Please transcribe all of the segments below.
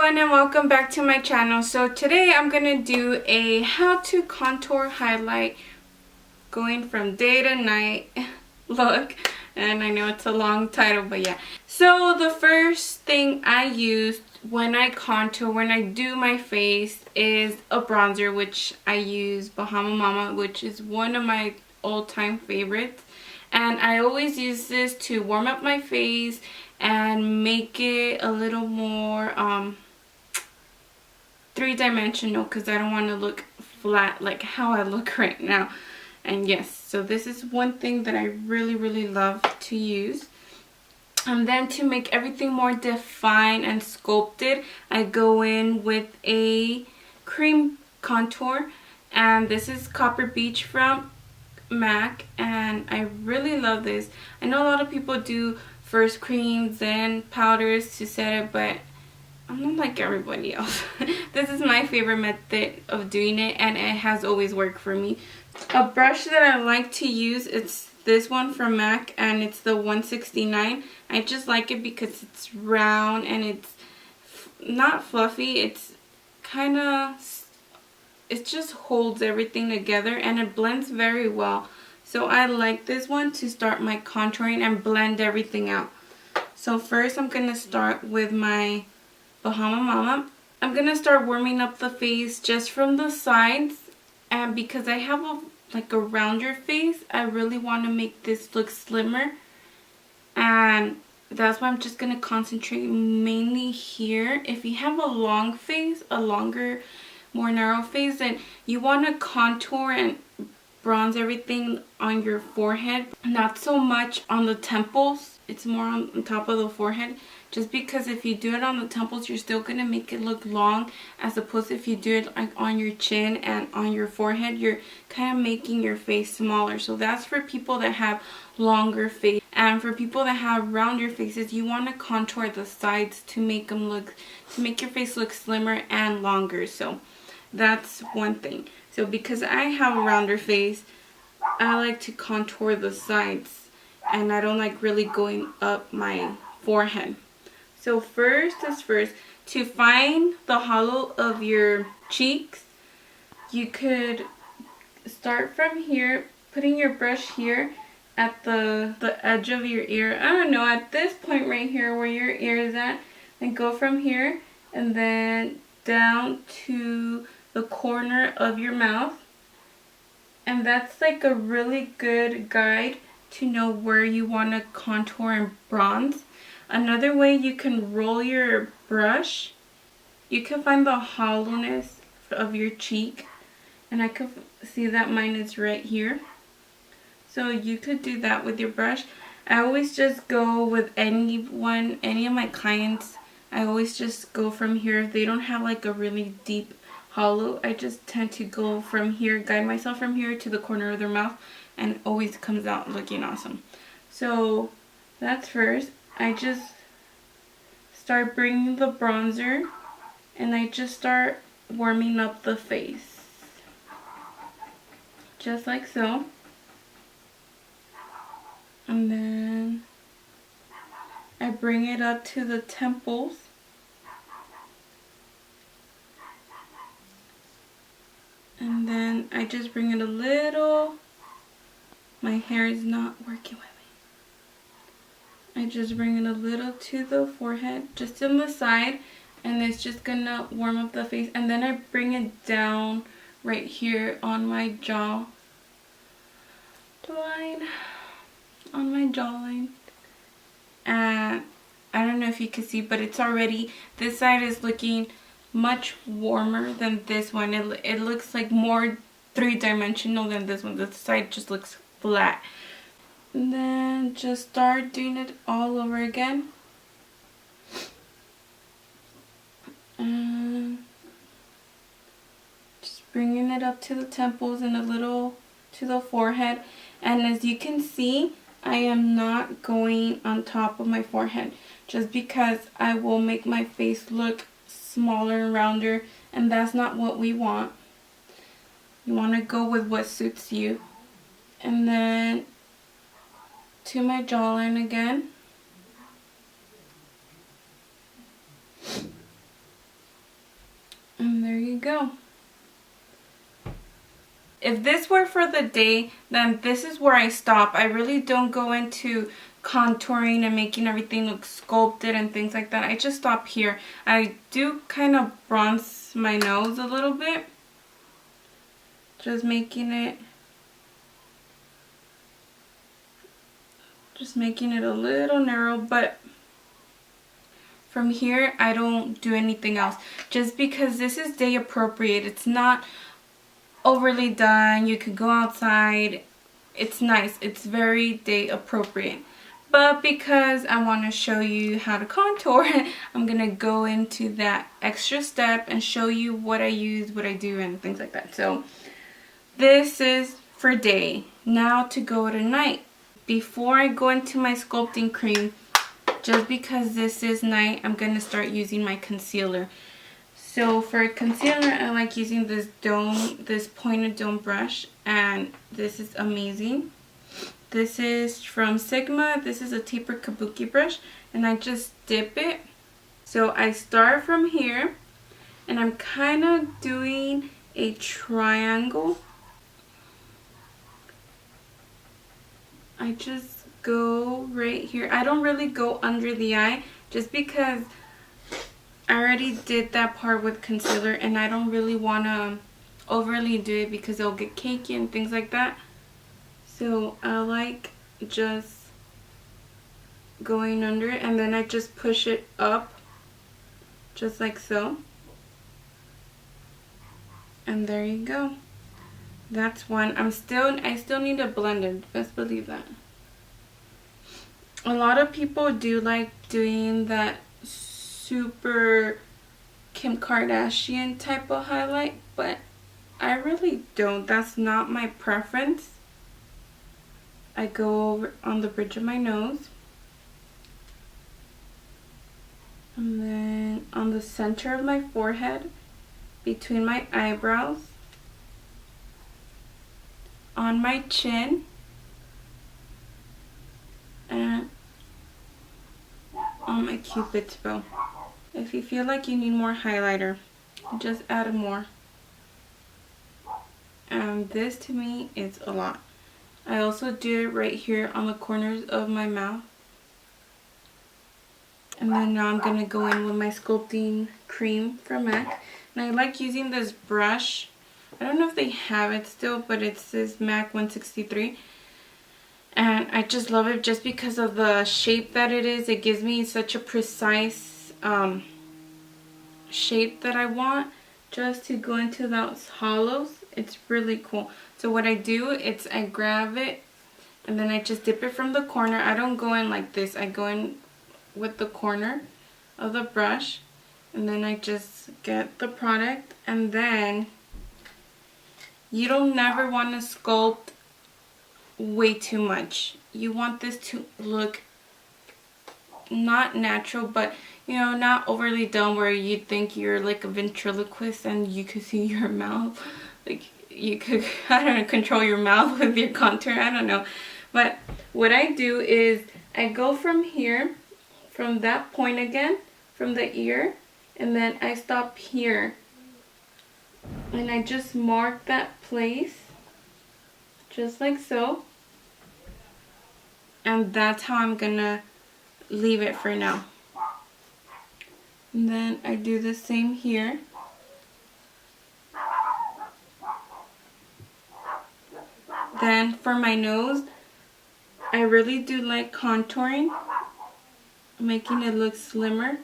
everyone and welcome back to my channel. So today I'm gonna do a how to contour highlight going from day to night look, and I know it's a long title, but yeah. So the first thing I use when I contour, when I do my face, is a bronzer, which I use Bahama Mama, which is one of my all-time favorites, and I always use this to warm up my face and make it a little more three-dimensional, because I don't want to look flat like how I look right now. And yes, so this is one thing that I really love to use. And then to make everything more defined and sculpted, I go in with a cream contour, and this is Copper Beach from MAC, and I really love this. I know a lot of people do first creams then powders to set it, but I'm not like everybody else. This is my favorite method of doing it, and it has always worked for me. A brush that I like to use, it's this one from MAC, and it's the 169. I just like it because it's round and it's not fluffy. It's kind of, it just holds everything together and it blends very well. So I like this one to start my contouring and blend everything out. So first I'm going to start with my Bahama Mama. I'm going to start warming up the face just from the sides, and because I have a rounder face, I really want to make this look slimmer, and that's why I'm just going to concentrate mainly here. If you have a long face, a longer, more narrow face, then you want to contour and bronze everything on your forehead, not so much on the temples. It's more on top of the forehead, just because if you do it on the temples, you're still going to make it look long, as opposed to if you do it like on your chin and on your forehead, you're kind of making your face smaller. So that's for people that have longer face, and for people that have rounder faces, you want to contour the sides to make them look, to make your face look slimmer and longer. So that's one thing. So because I have a rounder face, I like to contour the sides, and I don't like really going up my forehead. So first is first, to find the hollow of your cheeks, you could start from here, putting your brush here at the edge of your ear. I don't know, at this point right here where your ear is at, and go from here and then down to the corner of your mouth. And that's like a really good guide to know where you want to contour and bronze. Another way, you can roll your brush. You can find the hollowness of your cheek, and I could see that mine is right here. So you could do that with your brush. I always just go with any of my clients, I always just go from here. If they don't have like a really deep hollow, I just tend to go from here, guide myself from here to the corner of their mouth, and it always comes out looking awesome. So that's first. I just start bringing the bronzer, and I just start warming up the face, just like so. And then I bring it up to the temples, and then I just bring it a little. My hair is not working with me. I just bring it a little to the forehead, just on the side, and it's just gonna warm up the face. And then I bring it down right here on my jawline, and I don't know if you can see, but it's already, this side is looking much warmer than this one. It looks like more three-dimensional than this one. This side just looks flat. And then just start doing it all over again. And just bringing it up to the temples and a little to the forehead. And as you can see, I am not going on top of my forehead, just because I will make my face look smaller and rounder, and that's not what we want. You want to go with what suits you. And then to my jawline again. go. If this were for the day, then this is where I stop. I really don't go into contouring and making everything look sculpted and things like that. I just stop here. I do kind of bronze my nose a little bit. Just making it a little narrow, but from here I don't do anything else. Just because this is day appropriate. It's not overly done. You could go outside. It's nice. It's very day appropriate. But because I want to show you how to contour, I'm going to go into that extra step and show you what I use, what I do, and things like that. So this is for day. Now to go to night. Before I go into my sculpting cream, just because this is night, I'm going to start using my concealer. So for concealer, I like using this pointed dome brush, and this is amazing. This is from Sigma. This is a taper kabuki brush, and I just dip it. So I start from here, and I'm kind of doing a triangle. I just go right here. I don't really go under the eye, just because I already did that part with concealer, and I don't really want to overly do it because it'll get cakey and things like that. So I like just going under it, and then I just push it up just like so. And there you go. That's one. I still need to blend it. Best believe that. A lot of people do like doing that super Kim Kardashian type of highlight, but I really don't. That's not my preference. I go over on the bridge of my nose, and then on the center of my forehead, between my eyebrows, on my chin, and on my cupid's bow. If you feel like you need more highlighter, just add more. And this to me is a lot. I also do it right here on the corners of my mouth. And then now I'm going to go in with my sculpting cream from MAC. And I like using this brush. I don't know if they have it still, but it's this MAC 163. And I just love it just because of the shape that it is. It gives me such a precise shape that I want, just to go into those hollows. It's really cool. So what I do is I grab it, and then I just dip it from the corner. I don't go in like this. I go in with the corner of the brush, and then I just get the product. And then you don't never want to sculpt way too much. You want this to look not natural, but you know, not overly done where you think you're like a ventriloquist and you could see your mouth. Like you could, I don't know, control your mouth with your contour. I don't know. But what I do is I go from here, from that point again, from the ear, and then I stop here. And I just mark that place, just like so. And that's how I'm gonna leave it for now. And then I do the same here. Then for my nose, I really do like contouring, making it look slimmer.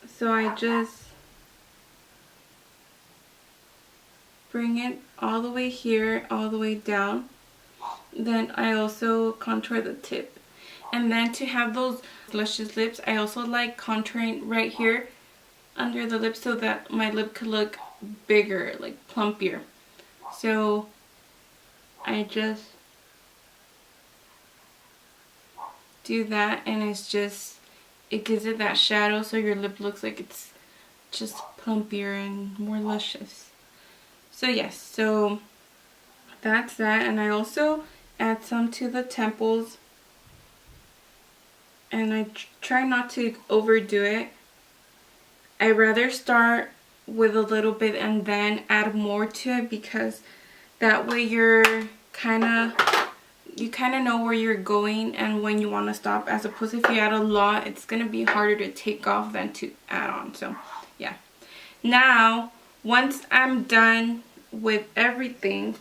So I just bring it all the way here, all the way down. Then I also contour the tip. And then to have those luscious lips, I also like contouring right here under the lip so that my lip could look bigger, like plumpier. So I just do that, and it's just, it gives it that shadow so your lip looks like it's just plumpier and more luscious. So yes, so that's that. And I also add some to the temples, and I try not to overdo it. I rather start with a little bit and then add more to it, because that way you kind of know where you're going and when you want to stop, as opposed to if you add a lot, it's going to be harder to take off than to add on. So yeah. Now once I'm done with everything,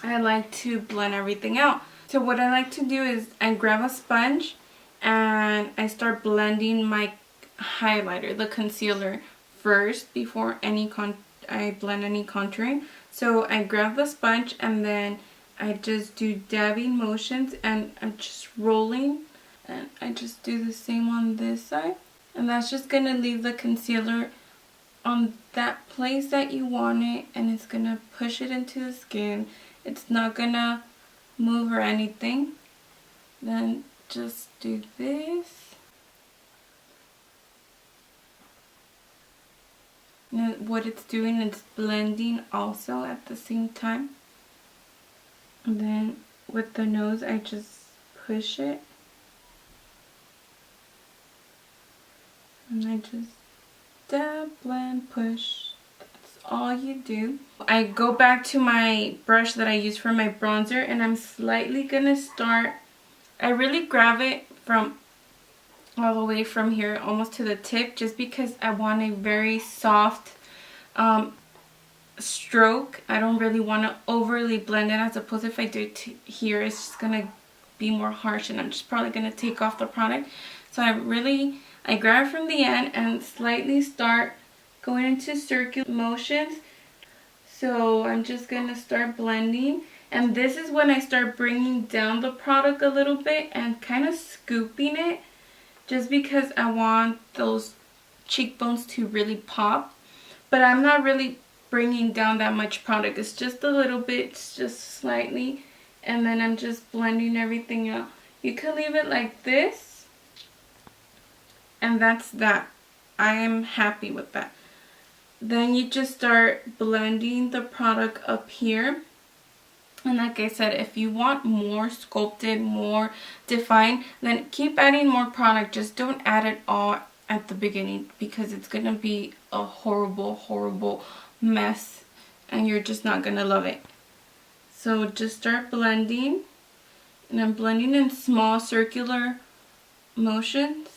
I like to blend everything out. So what I like to do is I grab a sponge and I start blending my highlighter, the concealer, first before I blend any contouring. So I grab the sponge and then I just do dabbing motions and I'm just rolling, and I just do the same on this side, and that's just gonna leave the concealer on that place that you want it, and it's gonna push it into the skin. It's not gonna move or anything. Then just do this. And what it's doing is blending also at the same time. And then with the nose, I just push it. And I just dab, blend, push. That's all you do. I go back to my brush that I use for my bronzer, and I'm slightly gonna start, I really grab it from all the way from here almost to the tip, just because I want a very soft stroke. I don't really want to overly blend it, as opposed to if I do it here, it's just gonna be more harsh and I'm just probably gonna take off the product. So I grab it from the end and slightly start going into circular motions. So I'm just gonna start blending, and this is when I start bringing down the product a little bit and kind of scooping it, just because I want those cheekbones to really pop. But I'm not really bringing down that much product. It's just a little bit, it's just slightly, and then I'm just blending everything out. You could leave it like this, and that's that. I am happy with that. Then you just start blending the product up here. And like I said, if you want more sculpted, more defined, then keep adding more product. Just don't add it all at the beginning, because it's going to be a horrible, horrible mess and you're just not going to love it. So just start blending, and I'm blending in small circular motions.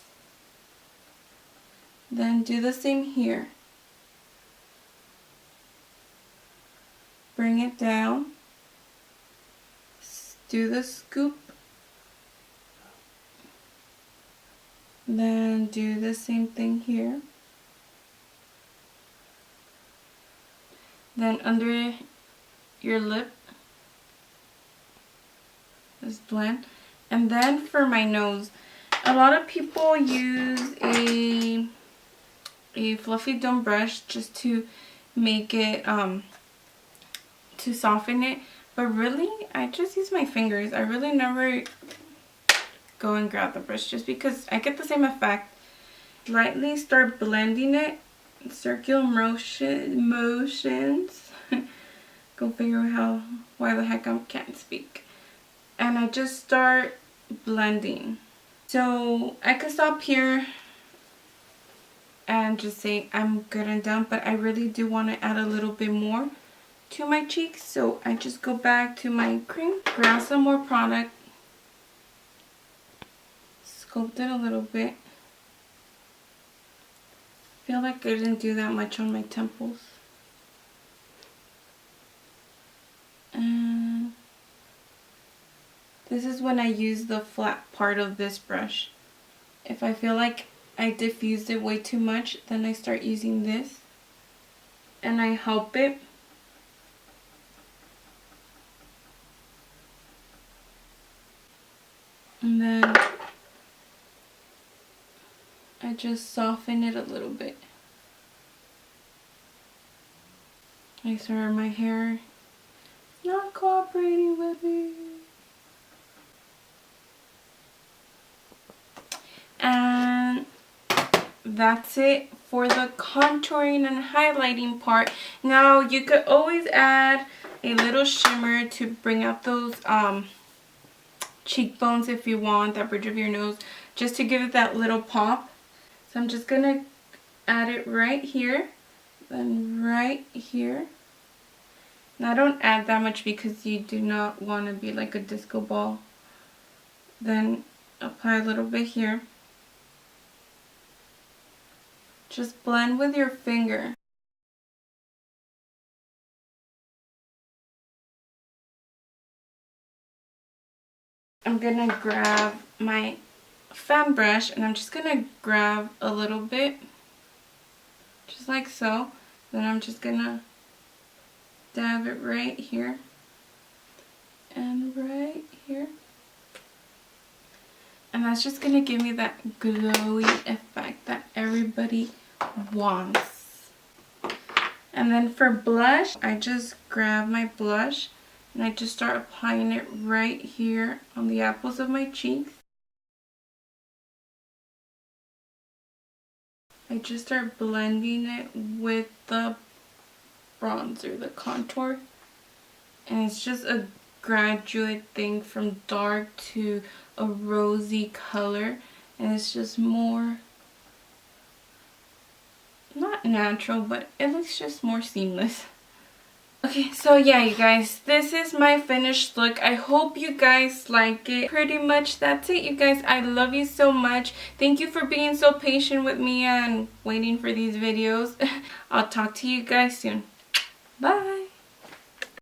Then do the same here. Bring it down. Do the scoop. Then do the same thing here. Then under your lip, just blend. And then for my nose, a lot of people use a fluffy dome brush just to make it, to soften it. But really, I just use my fingers. I really never go and grab the brush, just because I get the same effect. Lightly start blending it. Circular motions. Go figure out why the heck I can't speak. And I just start blending. So I could stop here and just say I'm good and done, but I really do want to add a little bit more to my cheeks. So I just go back to my cream, grab some more product, sculpt it a little bit. Feel like I didn't do that much on my temples. And this is when I use the flat part of this brush. If I feel like I diffused it way too much, then I start using this and I help it. And then I just soften it a little bit. I swear my hair not cooperating with me. And that's it for the contouring and highlighting part. Now you could always add a little shimmer to bring out those cheekbones if you want, that bridge of your nose, just to give it that little pop. So I'm just gonna add it right here, then right here. Now don't add that much because you do not want to be like a disco ball. Then apply a little bit here. Just blend with your finger. I'm gonna grab my fan brush and I'm just gonna grab a little bit, just like so. Then I'm just gonna dab it right here and right here. And that's just gonna give me that glowy effect that everybody wants. And then for blush, I just grab my blush and I just start applying it right here on the apples of my cheeks. I just start blending it with the bronzer, the contour. And it's just a graduate thing from dark to a rosy color. And it's just more, not natural, but it looks just more seamless. Okay, so yeah, you guys, this is my finished look. I hope you guys like it. Pretty much that's it, you guys. I love you so much. Thank you for being so patient with me and waiting for these videos. I'll talk to you guys soon. Bye.